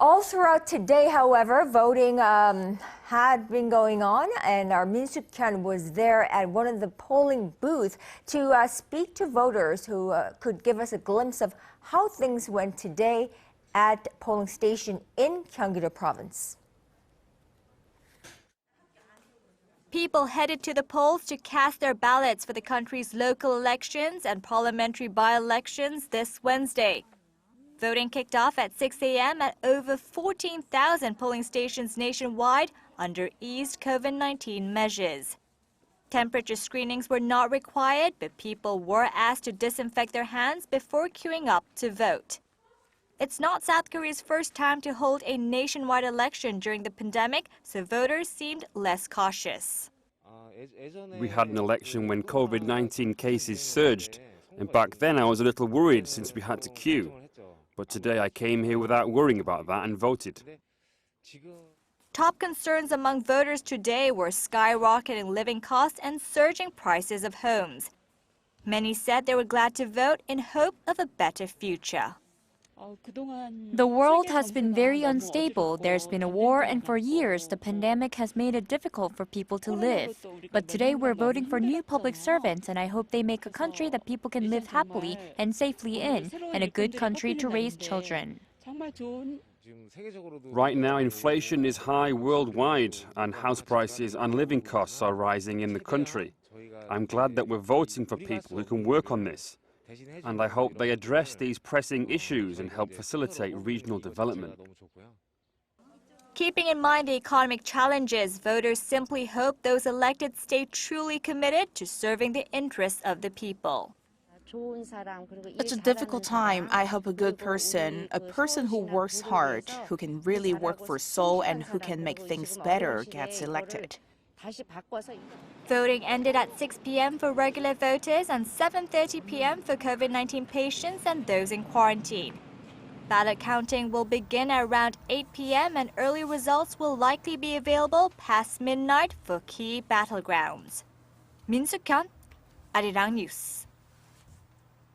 All throughout today, however, voting had been going on, and our Min Suk-hyen was there at one of the polling booths to speak to voters who could give us a glimpse of how things went today at polling station in Gyeonggi-do Province. People headed to the polls to cast their ballots for the country's local elections and parliamentary by-elections this Wednesday. Voting kicked off at 6 a.m. at over 14,000 polling stations nationwide under eased COVID-19 measures. Temperature screenings were not required, but people were asked to disinfect their hands before queuing up to vote. It's not South Korea's first time to hold a nationwide election during the pandemic, so voters seemed less cautious. We had an election when COVID-19 cases surged, and back then I was a little worried since we had to queue. But today I came here without worrying about that and voted. Top concerns among voters today were skyrocketing living costs and surging prices of homes. Many said they were glad to vote in hope of a better future. The world has been very unstable. There's been a war, and for years, the pandemic has made it difficult for people to live. But today, we're voting for new public servants, and I hope they make a country that people can live happily and safely in, and a good country to raise children. Right now, inflation is high worldwide, and house prices and living costs are rising in the country. I'm glad that we're voting for people who can work on this. And I hope they address these pressing issues and help facilitate regional development. Keeping in mind the economic challenges, voters simply hope those elected stay truly committed to serving the interests of the people. It's a difficult time. I hope a good person, a person who works hard, who can really work for Seoul and who can make things better, gets elected. Voting ended at 6 p.m. for regular voters and 7:30 p.m. for COVID-19 patients and those in quarantine. Ballot counting will begin at around 8 p.m. and early results will likely be available past midnight for key battlegrounds. Min Suk-hyen, Arirang News.